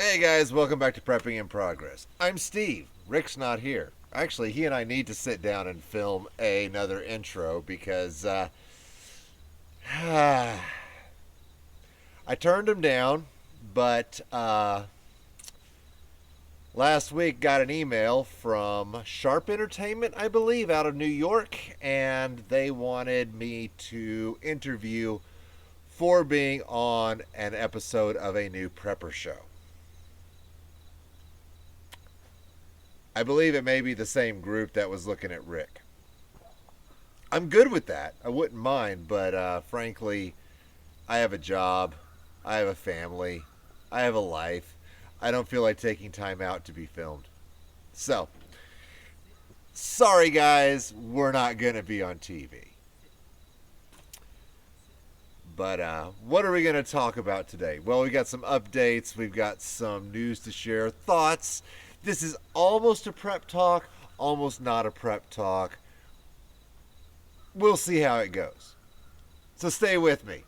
Hey guys, welcome back to Prepping in Progress. I'm Steve. Rick's not here. Actually, he and I need to sit down and film another intro because I turned him down, but last week got an email from Sharp Entertainment, I believe, out of New York, and they wanted me to interview for being on an episode of a new prepper show. I believe it may be the same group that was looking at Rick. I'm good with that. I wouldn't mind, but frankly, I have a job, I have a family, I have a life. I don't feel like taking time out to be filmed. So, sorry guys, we're not going to be on TV. But what are we going to talk about today? Well, we got some updates, we've got some news to share, thoughts. This is almost a prep talk, almost not a prep talk. We'll see how it goes. So stay with me.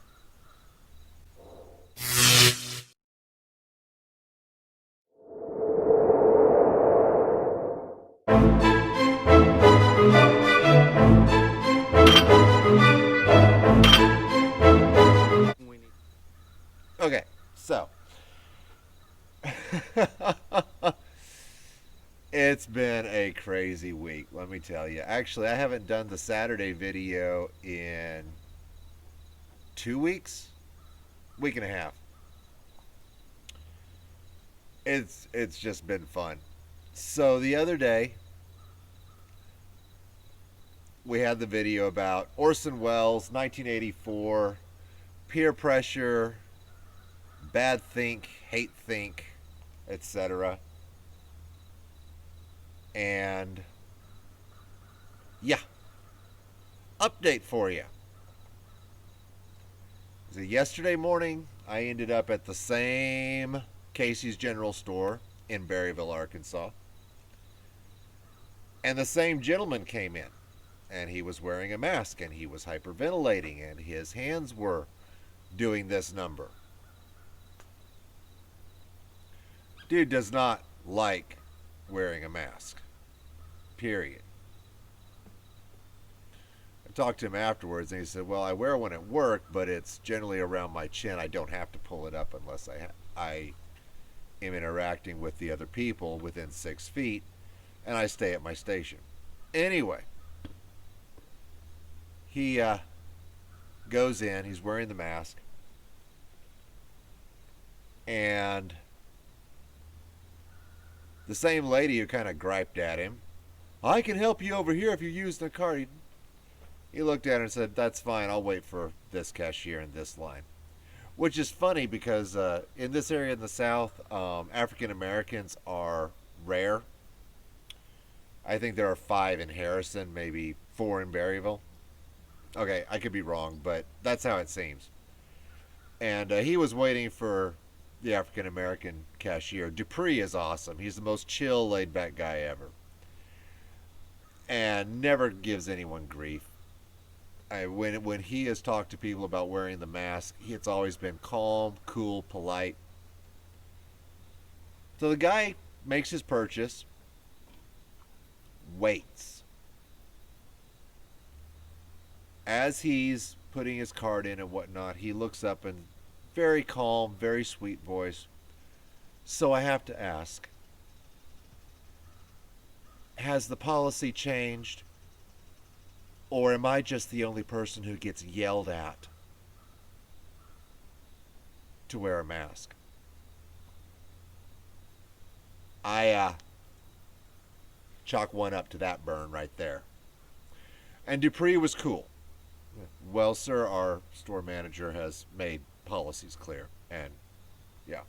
Okay, so it's been a crazy week, let me tell you. Actually, I haven't done the Saturday video in 2 weeks, week and a half. It's just been fun. So the other day we had the video about Orson Welles, 1984, peer pressure, bad think, hate think, etc. And yeah, update for you. So yesterday morning, I ended up at the same Casey's General Store in Berryville, Arkansas. And the same gentleman came in. And he was wearing a mask and he was hyperventilating and his hands were doing this number. Dude does not like wearing a mask. Period. I talked to him afterwards and he said, well, I wear one at work, but it's generally around my chin. I don't have to pull it up unless I am interacting with the other people within 6 feet and I stay at my station. Anyway, he goes in, he's wearing the mask, and the same lady who kind of griped at him, I can help you over here if you use the card. He looked at her and said, that's fine, I'll wait for this cashier in this line. Which is funny because in this area in the South, African Americans are rare. I think there are 5 in Harrison, maybe 4 in Berryville. Okay, I could be wrong, but that's how it seems. And he was waiting for the African American cashier. Dupree is awesome. He's the most chill, laid back guy ever. And never gives anyone grief. When he has talked to people about wearing the mask, it's always been calm, cool, polite. So the guy makes his purchase, waits. As he's putting his card in and whatnot, he looks up and very calm, very sweet voice. So I have to ask, has the policy changed? Or am I just the only person who gets yelled at to wear a mask? I chalk one up to that burn right there. And Dupree was cool. Well, sir, our store manager has made policies clear. And, yeah.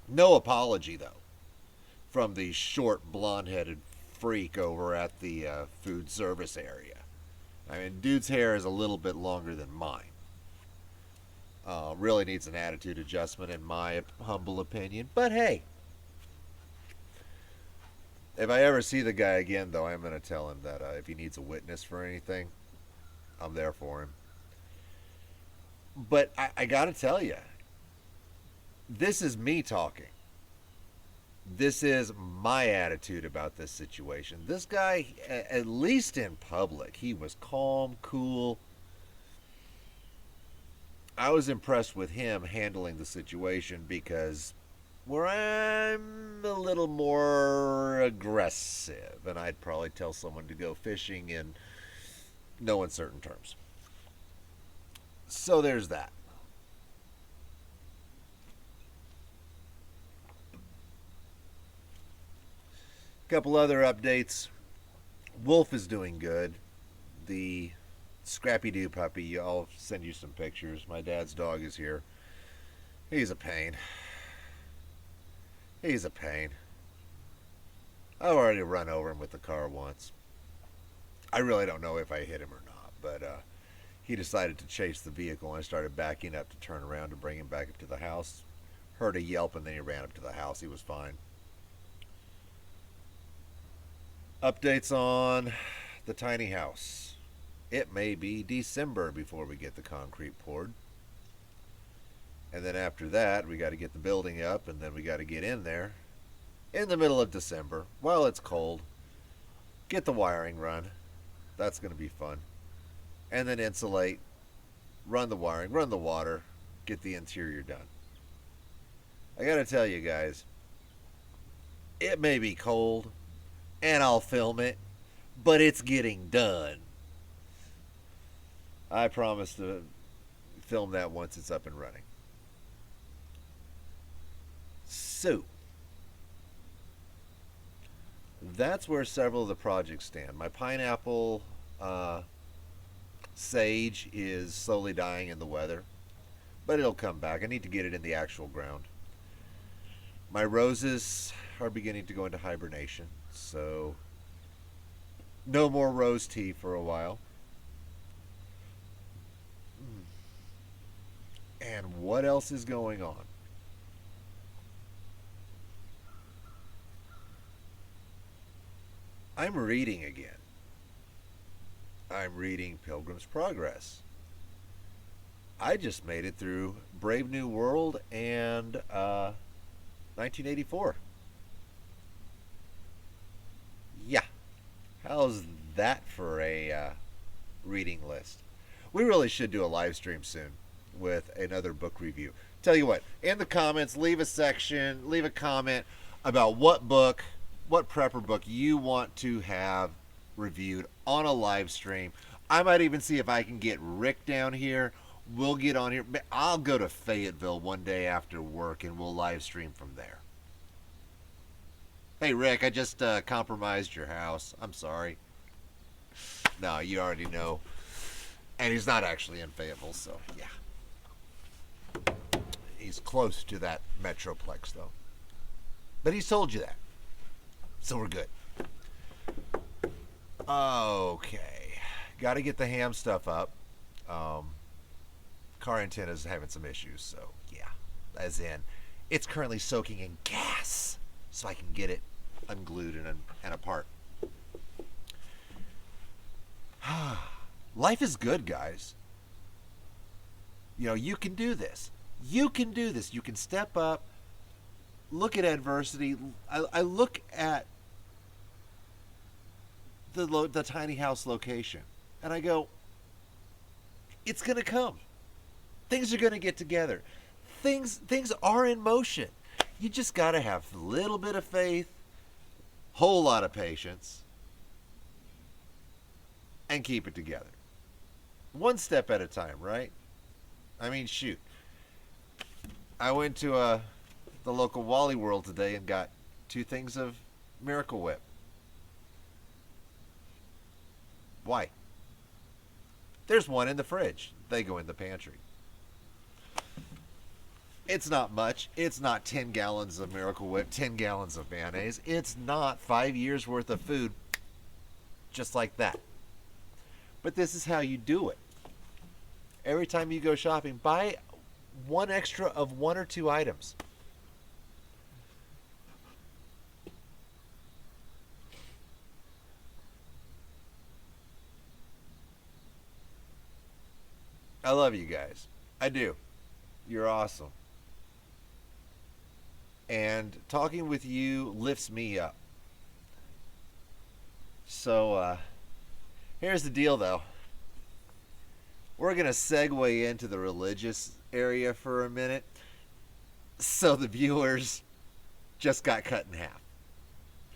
No apology, though, from the short, blonde-headed freak over at the food service area. I mean, dude's hair is a little bit longer than mine. Really needs an attitude adjustment, in my humble opinion. But, hey. If I ever see the guy again, though, I'm going to tell him that if he needs a witness for anything, I'm there for him. But I got to tell you, this is me talking. This is my attitude about this situation. This guy, at least in public, he was calm, cool. I was impressed with him handling the situation because where I'm a little more aggressive, and I'd probably tell someone to go fishing in no uncertain terms. So there's that. Couple other updates. Wolf is doing good. The Scrappy Doo puppy, I'll send you some pictures. My dad's dog is here. He's a pain. He's a pain. I've already run over him with the car once. I really don't know if I hit him or not, but he decided to chase the vehicle, and I started backing up to turn around to bring him back up to the house. Heard a yelp, and then he ran up to the house. He was fine. Updates on the tiny house. It may be December before we get the concrete poured. And then after that, we got to get the building up, and then we got to get in there in the middle of December while it's cold. Get the wiring run. That's going to be fun. And then insulate, run the wiring, run the water, get the interior done. I got to tell you guys, it may be cold, and I'll film it, but it's getting done. I promise to film that once it's up and running. So, that's where several of the projects stand. My pineapple sage is slowly dying in the weather, but it'll come back. I need to get it in the actual ground. My roses are beginning to go into hibernation, so no more rose tea for a while. And what else is going on? I'm reading again. I'm reading Pilgrim's Progress. I just made it through Brave New World and 1984. Yeah. How's that for a reading list? We really should do a live stream soon with another book review. Tell you what, in the comments, leave a section, leave a comment about what book, what prepper book you want to have reviewed on a live stream. I might even see if I can get Rick down here. We'll get on here. I'll go to Fayetteville one day after work and we'll live stream from there. Hey Rick, I just compromised your house. I'm sorry. No, you already know. And he's not actually in Fayetteville, so yeah. He's close to that metroplex though. But he's told you that. So we're good. Okay. Got to get the ham stuff up. Car antenna's having some issues, so yeah. As in, it's currently soaking in gas, so I can get it unglued and apart. Life is good, guys. You know, you can do this. You can do this. You can step up, look at adversity. I look at the tiny house location, and I go, it's going to come. Things are going to get together. Things are in motion. You just got to have a little bit of faith, whole lot of patience, and keep it together. One step at a time, right? I mean, shoot. I went to the local Wally World today and got 2 things of Miracle Whip. Why? There's one in the fridge. They go in the pantry. It's not much. It's not 10 gallons of Miracle Whip, 10 gallons of mayonnaise. It's not 5 years worth of food just like that. But this is how you do it. Every time you go shopping, buy one extra of 1 or 2 items. I love you guys. I do. You're awesome. and talking with you lifts me up. So, here's the deal though. We're going to segue into the religious area for a minute. So the viewers just got cut in half.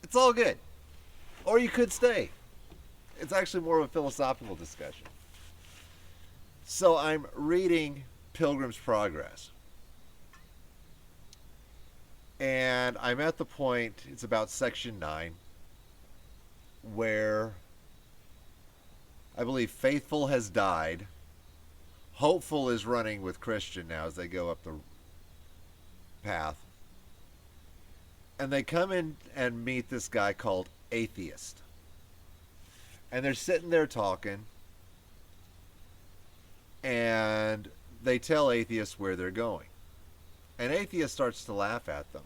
It's all good. Or you could stay. It's actually more of a philosophical discussion. So I'm reading Pilgrim's Progress. And I'm at the point, it's about section 9, where I believe Faithful has died. Hopeful is running with Christian now as they go up the path. And they come in and meet this guy called Atheist. And they're sitting there talking. And they tell Atheist where they're going. And Atheist starts to laugh at them.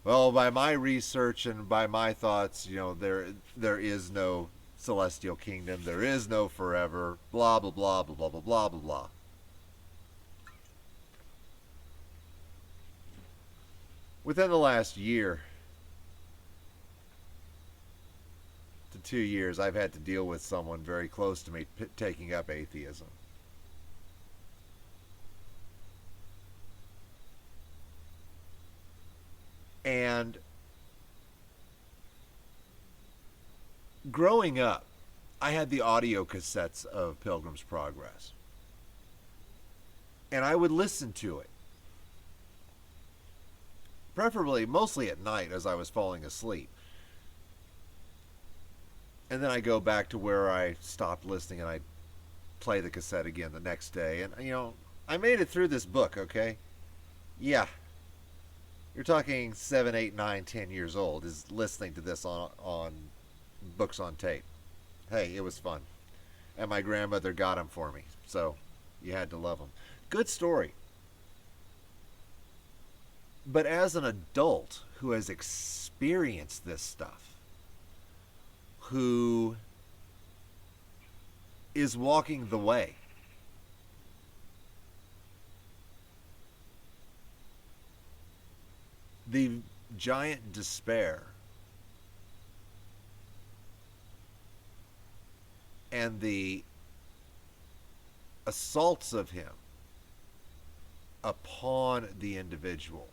Well, by my research and by my thoughts, there is no celestial kingdom. There is no forever. Blah, blah, blah, blah, blah, blah, blah, blah, blah. Within the last year to 2 years, I've had to deal with someone very close to me taking up atheism. And growing up, I had the audio cassettes of Pilgrim's Progress. And I would listen to it. Preferably, mostly at night as I was falling asleep. And then I go back to where I stopped listening and I play the cassette again the next day. And, I made it through this book, okay? Yeah. You're talking 7, 8, 9, 10 years old is listening to this on books on tape. Hey, it was fun. And my grandmother got them for me. So you had to love them. Good story. But as an adult who has experienced this stuff, who is walking the way, the giant despair and the assaults of him upon the individual.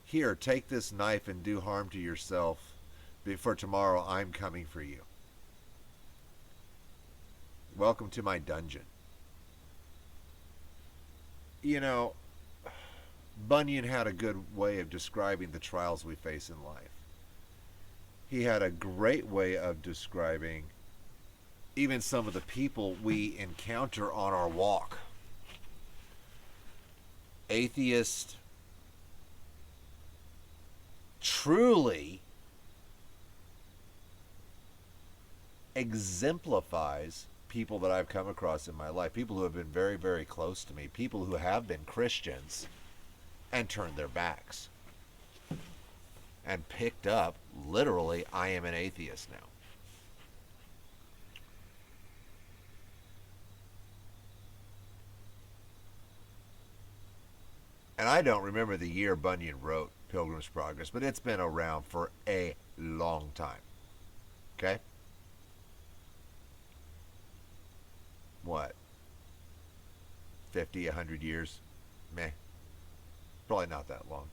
Here, take this knife and do harm to yourself. For tomorrow, I'm coming for you. Welcome to my dungeon. Bunyan had a good way of describing the trials we face in life. He had a great way of describing even some of the people we encounter on our walk. Atheist truly exemplifies people that I've come across in my life, people who have been very, very close to me, people who have been Christians and turned their backs and picked up, literally, I am an atheist now. And I don't remember the year Bunyan wrote Pilgrim's Progress, but it's been around for a long time. Okay? What? 50, 100 years? Meh. Probably not that long.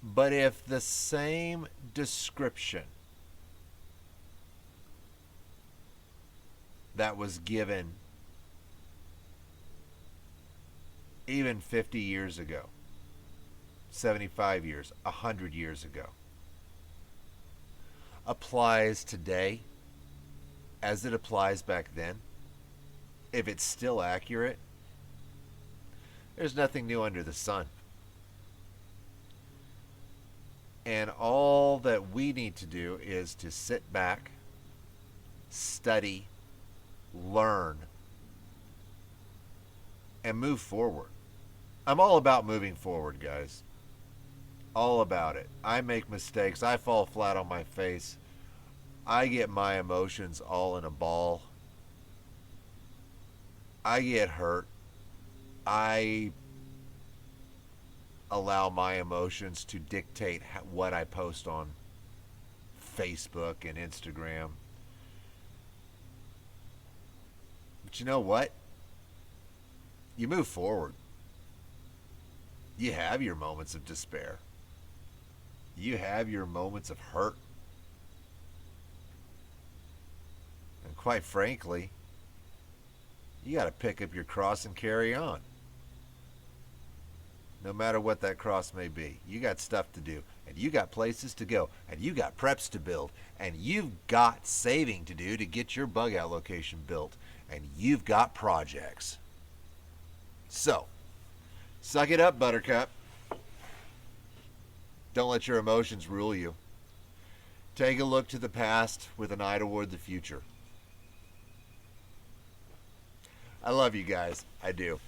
But if the same description that was given even 50 years ago, 75 years, 100 years ago, applies today as it applies back then, if it's still accurate, there's nothing new under the sun. And all that we need to do is to sit back, study, learn, and move forward. I'm all about moving forward, guys. All about it. I make mistakes. I fall flat on my face. I get my emotions all in a ball. I get hurt. I allow my emotions to dictate what I post on Facebook and Instagram. But you know what? You move forward. You have your moments of despair. You have your moments of hurt. And quite frankly, you got to pick up your cross and carry on. No matter what that cross may be, you got stuff to do, and you got places to go, and you got preps to build, and you've got saving to do to get your bug out location built, and you've got projects. So, suck it up, Buttercup. Don't let your emotions rule you. Take a look to the past with an eye toward the future. I love you guys. I do.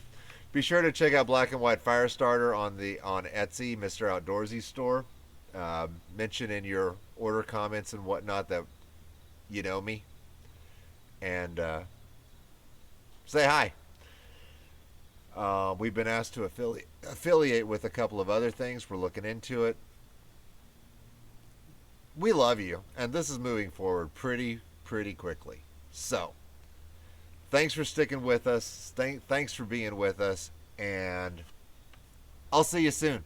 Be sure to check out Black and White Firestarter on Etsy, Mr. Outdoorsy store. Mention in your order comments and whatnot that you know me, and say hi. We've been asked to affiliate with a couple of other things. We're looking into it. We love you, and this is moving forward pretty quickly. So, thanks for sticking with us. Thanks for being with us, and I'll see you soon.